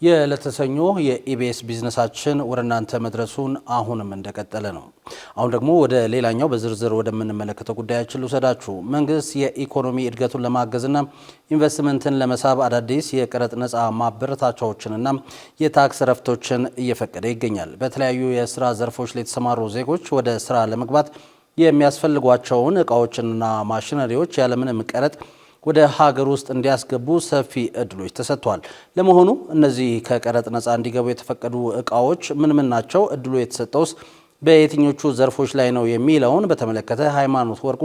የለተሰኞ የኢቢኤስ ቢዝነሳችን ወደ እናንተ መድረሱን አሁንም እንደቀጠለ ነው። አሁን ደግሞ ወደ ሌላኛው በዝርዝር ወደምንመለከተው ጉዳያችን ልውሰዳችሁ። መንግስት የኢኮኖሚ እድገቱን ለማገዝና ኢንቨስትመንትን ለመሳብ አዳዲስ የቀረጥ ነፃ ማበረታቻዎችንና የታክስ ረፍቶችን እየፈቀደ ይገኛል። በተለያዩ የስራ ዘርፎች ላይ የተሰማሩ ዜጎች ወደ ስራ ለመግባት የሚያስፈልጓቸውን እቃዎችንና ማሽነሪዎች ያለምንም ቀረጥ ወደ ሀገር ውስጥ እንዲያስገቡ ሰፊ እድሎች ተሰጥቷል። ለመሆኑ እነዚህ ከቀረጥ ነፃ እንዲገቡ የተፈቀዱ እቃዎች ምን ናቸው? እድሉ የተሰጠውስ በየትኞቹ ዘርፎች ላይ ነው የሚለውን በተመለከተ ሃይማኖት ወርቁ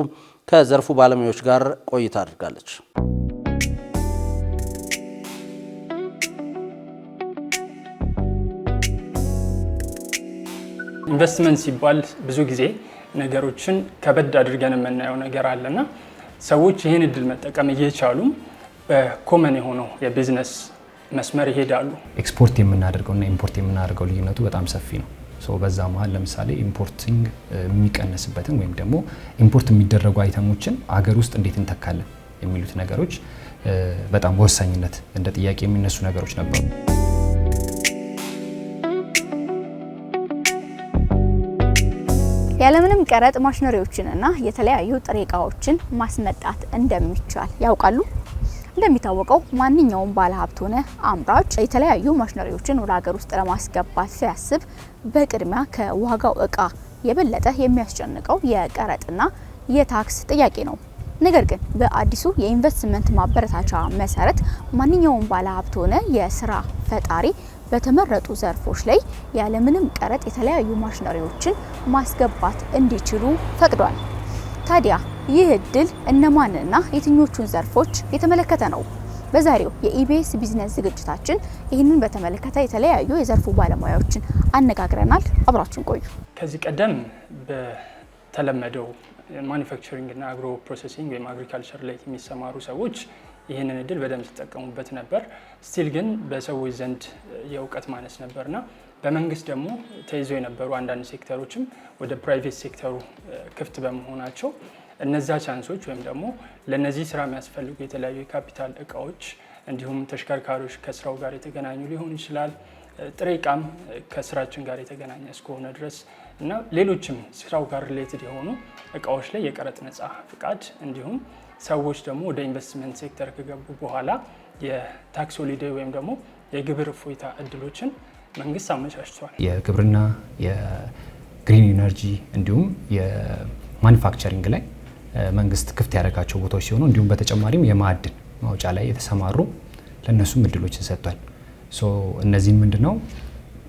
ከዘርፉ ባለሙያዎች ጋር ቆይታ አድርጋለች። ኢንቨስትመንት ሲባል ብዙ ጊዜ ነገሮችን ከበድ አድርገን የምናየው ነገር አለና ሰዎች ይህን እድል መጠቀም እየቻሉ በኮመን የሆነው የቢዝነስ መስመር ይሄዳሉ። ኤክስፖርት የምናደርገውና ኢምፖርት የምናደርገው ልዩነቱ በጣም ሰፊ ነው። በዛ መሀል ለምሳሌ ኢምፖርቲንግ የሚቀንስበትን ወይም ደግሞ ኢምፖርት የሚደረጉ አይተሞችን አገር ውስጥ እንዴት እንተካለን የሚሉት ነገሮች በጣም በወሳኝነት እንደ ጥያቄ የሚነሱ ነገሮች ነበሩ። ያለምንም ቀረጥ ማሽነሪዎችንና የተለያዩ ጥሬ ዕቃዎችን ማስመጣት እንደሚቻል ያውቃሉ? እንደሚታወቀው ማንኛውም ባለሀብት ሆነ አምራች የተለያዩ ማሽነሪዎችን ወደ ሀገር ውስጥ ለማስገባት ሲያስብ በቅድሚያ ከዋጋው ዕቃ የበለጠ የሚያስጨንቀው የቀረጥና የታክስ ጥያቄ ነው። ነገር ግን በአዲሱ የኢንቨስትመንት ማበረታቻ መሰረት ማንኛውም ባለሀብት ሆነ የስራ ፈጣሪ በተመረጡ ዘርፎች ላይ ያለምንም ቀረጥ የተለያዩ ማሽነሪዎችን ማስገባት እንዲችሉ ፈቅዷል። ታዲያ ይህ እድል እነማንና የትኞቹን ዘርፎች የተመለከተ ነው? በዛሬው የኢቢኤስ ቢዝነስ ዝግጅታችን ይህንን በተመለከተ የተለያዩ የዘርፉ ባለሙያዎችን አነጋግረናል። አብራችን ቆዩ። ከዚህ ቀደም በተለመደው ማኒፋክቸሪንግ እና አግሮ ፕሮሰሲንግ ወይም አግሪካልቸር ላይ የሚሰማሩ ሰዎች ይህንን እድል በደንብ ሲጠቀሙበት ነበር። ስቲል ግን በሰዎች ዘንድ የእውቀት ማነስ ነበርና በመንግስት ደግሞ ተይዘው የነበሩ አንዳንድ ሴክተሮችም ወደ ፕራይቬት ሴክተሩ ክፍት በመሆናቸው እነዛ ቻንሶች ወይም ደግሞ ለነዚህ ስራ የሚያስፈልጉ የተለያዩ የካፒታል እቃዎች እንዲሁም ተሽከርካሪዎች ከስራው ጋር የተገናኙ ሊሆን ይችላል፣ ጥሬ እቃም ከስራችን ጋር የተገናኘ እስከሆነ ድረስ እና ሌሎችም ስራው ጋር ሪሌትድ የሆኑ እቃዎች ላይ የቀረጥ ነፃ ፍቃድ እንዲሁም ሰዎች ደግሞ ወደ ኢንቨስትመንት ሴክተር ከገቡ በኋላ የታክስ ሆሊዴይ ወይም ደግሞ የግብር እፎይታ እድሎችን መንግስት አመቻችቷል። የግብርና፣ የግሪን ኢነርጂ እንዲሁም የማኒፋክቸሪንግ ላይ መንግስት ክፍት ያደረጋቸው ቦታዎች ሲሆኑ እንዲሁም በተጨማሪም የማዕድን ማውጫ ላይ የተሰማሩ ለነሱም እድሎችን ሰጥቷል። እነዚህም ምንድነው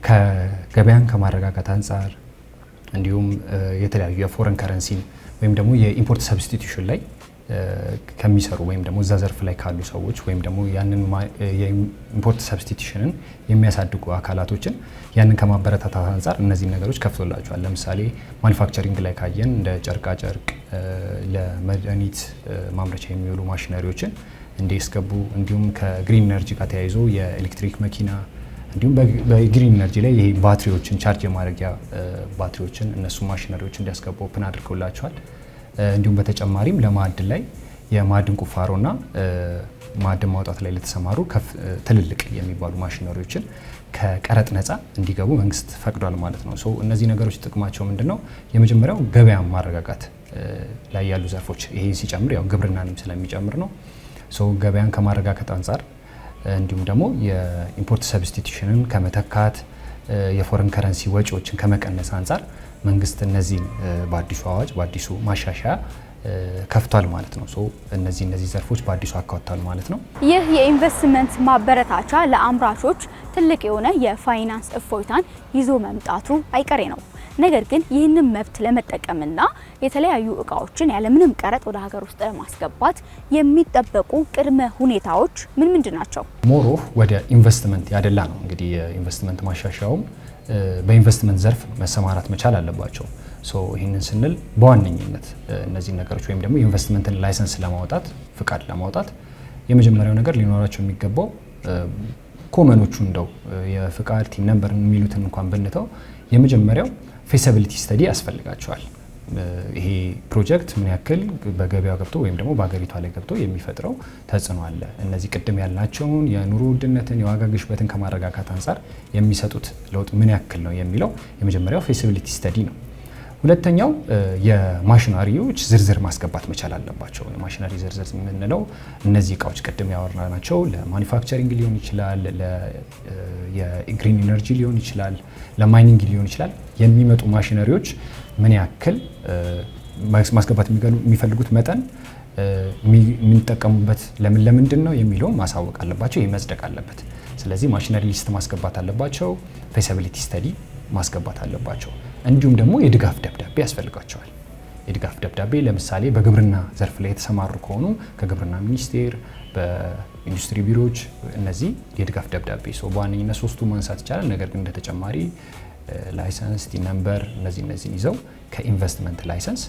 ከገበያን ከማረጋጋት አንጻር እንዲሁም የተለያዩ የፎረን ከረንሲ ወይም ደግሞ የኢምፖርት ሰብስቲቱሽን ላይ ከሚሰሩ ወይም ደግሞ እዛ ዘርፍ ላይ ካሉ ሰዎች ወይም ደግሞ ያንን የኢምፖርት ሰብስቲቱሽንን የሚያሳድጉ አካላቶችን ያንን ከማበረታታት አንጻር እነዚህ ነገሮች ከፍቶላቸዋል። ለምሳሌ ማኒፋክቸሪንግ ላይ ካየን እንደ ጨርቃ ጨርቅ፣ ለመድኃኒት ማምረቻ የሚውሉ ማሽነሪዎችን እንዲያስገቡ እንዲሁም ከግሪን ኢነርጂ ጋር ተያይዞ የኤሌክትሪክ መኪና እንዲሁም በግሪን ኢነርጂ ላይ ይሄ ባትሪዎችን ቻርጅ የማድረጊያ ባትሪዎችን እነሱ ማሽነሪዎች እንዲያስገቡ ኦፕን አድርገውላቸዋል። እንዲሁም በተጨማሪም ለማዕድን ላይ የማዕድን ቁፋሮና ማዕድን ማውጣት ላይ ለተሰማሩ ትልልቅ የሚባሉ ማሽነሪዎችን ከቀረጥ ነፃ እንዲገቡ መንግስት ፈቅዷል ማለት ነው። እነዚህ ነገሮች ጥቅማቸው ምንድነው? የመጀመሪያው ገበያ ማረጋጋት ላይ ያሉ ዘርፎች ይሄ ሲጨምር ያው ግብርናንም ስለሚጨምር ነው። ገበያን ከማረጋጋት አንጻር እንዲሁም ደግሞ የኢምፖርት ሰብስቲቱሽንን ከመተካት የፎረን ከረንሲ ወጪዎችን ከመቀነስ አንጻር መንግስት እነዚህን በአዲሱ አዋጅ በአዲሱ ማሻሻያ ከፍቷል ማለት ነው። እነዚህ ዘርፎች በአዲሱ አካቷል ማለት ነው። ይህ የኢንቨስትመንት ማበረታቻ ለአምራቾች ትልቅ የሆነ የፋይናንስ እፎይታን ይዞ መምጣቱ አይቀሬ ነው። ነገር ግን ይህንን መብት ለመጠቀምና የተለያዩ እቃዎችን ያለምንም ቀረጥ ወደ ሀገር ውስጥ ለማስገባት የሚጠበቁ ቅድመ ሁኔታዎች ምንድን ናቸው? ሞሮፍ ወደ ኢንቨስትመንት ያደላ ነው። እንግዲህ የኢንቨስትመንት ማሻሻያውም በኢንቨስትመንት ዘርፍ መሰማራት መቻል አለባቸው። ይህንን ስንል በዋነኝነት እነዚህ ነገሮች ወይም ደግሞ ኢንቨስትመንትን ላይሰንስ ለማውጣት ፍቃድ ለማውጣት የመጀመሪያው ነገር ሊኖራቸው የሚገባው ኮመኖቹ እንደው የፍቃድ ቲም ነምበር የሚሉትን እንኳን ብንተው የመጀመሪያው ፌሲቢሊቲ ስተዲ ያስፈልጋቸዋል። ይሄ ፕሮጀክት ምን ያክል በገበያው ገብቶ ወይም ደግሞ በሀገሪቷ ላይ ገብቶ የሚፈጥረው ተጽዕኖ አለ። እነዚህ ቅድም ያልናቸውን የኑሮ ውድነትን የዋጋ ግሽበትን ከማረጋጋት አንጻር የሚሰጡት ለውጥ ምን ያክል ነው የሚለው የመጀመሪያው ፌሲቢሊቲ ስተዲ ነው። ሁለተኛው የማሽነሪዎች ዝርዝር ማስገባት መቻል አለባቸው። የማሽነሪ ዝርዝር የምንለው እነዚህ እቃዎች ቅድም ያወራናቸው ለማኒፋክቸሪንግ ሊሆን ይችላል፣ የግሪን ኢነርጂ ሊሆን ይችላል፣ ለማይኒንግ ሊሆን ይችላል። የሚመጡ ማሽነሪዎች ምን ያክል ማስገባት የሚፈልጉት መጠን የሚጠቀሙበት ለምንድን ነው የሚለው ማሳወቅ አለባቸው። ይህ መጽደቅ አለበት። ስለዚህ ማሽነሪ ሊስት ማስገባት አለባቸው። ፌሲቢሊቲ ስተዲ ማስገባት አለባቸው። እንዲሁም ደግሞ የድጋፍ ደብዳቤ ያስፈልጋቸዋል። የድጋፍ ደብዳቤ ለምሳሌ በግብርና ዘርፍ ላይ የተሰማሩ ከሆኑ ከግብርና ሚኒስቴር፣ በኢንዱስትሪ ቢሮዎች እነዚህ የድጋፍ ደብዳቤ በዋነኝነት ሶስቱ ማንሳት ይቻላል። ነገር ግን እንደተጨማሪ ላይሰንስ፣ ቲ ነምበር እነዚህን ይዘው ከኢንቨስትመንት ላይሰንስ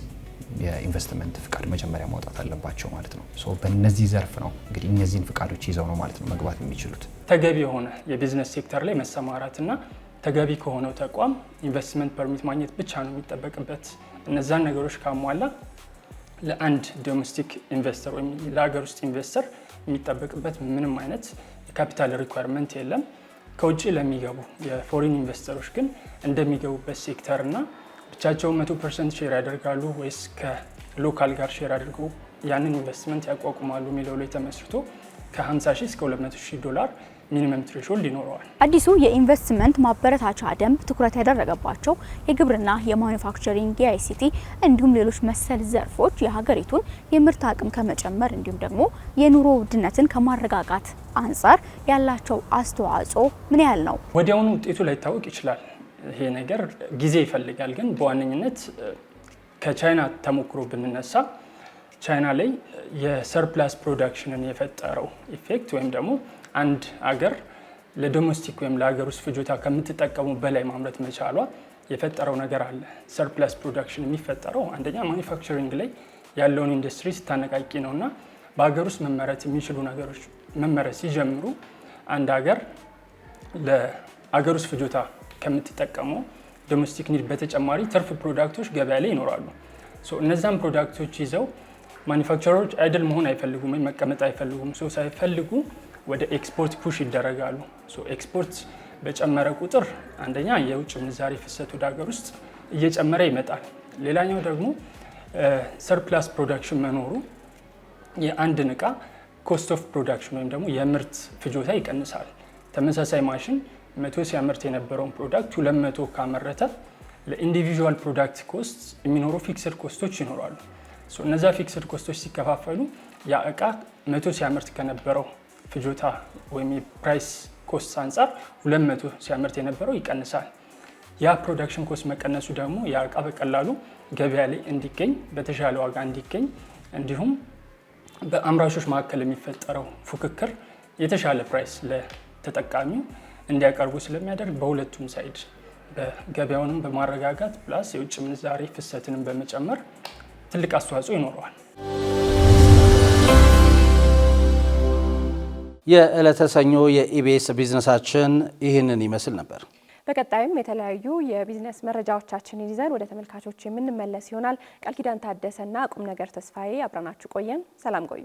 የኢንቨስትመንት ፍቃድ መጀመሪያ ማውጣት አለባቸው ማለት ነው። በእነዚህ ዘርፍ ነው እንግዲህ እነዚህን ፍቃዶች ይዘው ነው ማለት ነው መግባት የሚችሉት። ተገቢ የሆነ የቢዝነስ ሴክተር ላይ መሰማራትና ተገቢ ከሆነው ተቋም ኢንቨስትመንት ፐርሚት ማግኘት ብቻ ነው የሚጠበቅበት። እነዛን ነገሮች ካሟላ ለአንድ ዶሜስቲክ ኢንቨስተር ወይም ለሀገር ውስጥ ኢንቨስተር የሚጠበቅበት ምንም አይነት የካፒታል ሪኳየርመንት የለም። ከውጭ ለሚገቡ የፎሪን ኢንቨስተሮች ግን እንደሚገቡበት ሴክተር እና ብቻቸውን 100% ሼር ያደርጋሉ ወይስ ከሎካል ጋር ሼር አድርገው ያንን ኢንቨስትመንት ያቋቁማሉ የሚለው ላይ ተመስርቶ ከ50,000 እስከ $200,000 ሚኒመም ትሬሾልድ ይኖረዋል። አዲሱ የኢንቨስትመንት ማበረታቻ ደንብ ትኩረት ያደረገባቸው የግብርና፣ የማኑፋክቸሪንግ፣ የአይሲቲ እንዲሁም ሌሎች መሰል ዘርፎች የሀገሪቱን የምርት አቅም ከመጨመር እንዲሁም ደግሞ የኑሮ ውድነትን ከማረጋጋት አንጻር ያላቸው አስተዋጽኦ ምን ያህል ነው? ወዲያውኑ ውጤቱ ላይታወቅ ይችላል። ይሄ ነገር ጊዜ ይፈልጋል። ግን በዋነኝነት ከቻይና ተሞክሮ ብንነሳ ቻይና ላይ የሰርፕላስ ፕሮዳክሽንን የፈጠረው ኢፌክት ወይም ደግሞ አንድ አገር ለዶሜስቲክ ወይም ለሀገር ውስጥ ፍጆታ ከምትጠቀሙ በላይ ማምረት መቻሏ የፈጠረው ነገር አለ። ሰርፕላስ ፕሮዳክሽን የሚፈጠረው አንደኛ ማኒፋክቸሪንግ ላይ ያለውን ኢንዱስትሪ ስታነቃቂ ነው እና በሀገር ውስጥ መመረት የሚችሉ ነገሮች መመረት ሲጀምሩ አንድ ሀገር ለሀገር ውስጥ ፍጆታ ከምትጠቀመው ዶሜስቲክ ኒድ በተጨማሪ ትርፍ ፕሮዳክቶች ገበያ ላይ ይኖራሉ። እነዛን ፕሮዳክቶች ይዘው ማኒፋክቸሮች አይድል መሆን አይፈልጉም ወይም መቀመጥ አይፈልጉም። ሳይፈልጉ ወደ ኤክስፖርት ፑሽ ይደረጋሉ። ኤክስፖርት በጨመረ ቁጥር አንደኛ የውጭ ምንዛሬ ፍሰት ወደ ሀገር ውስጥ እየጨመረ ይመጣል። ሌላኛው ደግሞ ሰርፕላስ ፕሮዳክሽን መኖሩ የአንድን እቃ ኮስት ኦፍ ፕሮዳክሽን ወይም ደግሞ የምርት ፍጆታ ይቀንሳል። ተመሳሳይ ማሽን 100 ሲያመርት የነበረውን ፕሮዳክት 200 ካመረተ ለኢንዲቪዥዋል ፕሮዳክት ኮስት የሚኖሩ ፊክስድ ኮስቶች ይኖራሉ። እነዛ ፊክስድ ኮስቶች ሲከፋፈሉ ያ እቃ 100 ሲያመርት ከነበረው ፍጆታ ወይም የፕራይስ ኮስት አንጻር 200 ሲያመርት የነበረው ይቀንሳል። ያ ፕሮዳክሽን ኮስት መቀነሱ ደግሞ ያ እቃ በቀላሉ ገበያ ላይ እንዲገኝ በተሻለ ዋጋ እንዲገኝ እንዲሁም በአምራቾች መካከል የሚፈጠረው ፉክክር የተሻለ ፕራይስ ለተጠቃሚው እንዲያቀርቡ ስለሚያደርግ በሁለቱም ሳይድ በገበያውንም በማረጋጋት ፕላስ የውጭ ምንዛሬ ፍሰትንም በመጨመር ትልቅ አስተዋጽኦ ይኖረዋል። የዕለተ ሰኞ የኢቢኤስ ቢዝነሳችን ይህንን ይመስል ነበር። በቀጣይም የተለያዩ የቢዝነስ መረጃዎቻችንን ይዘን ወደ ተመልካቾች የምንመለስ ይሆናል። ቃል ኪዳን ታደሰና ቁም ነገር ተስፋዬ አብረናችሁ ቆየን። ሰላም ቆዩ።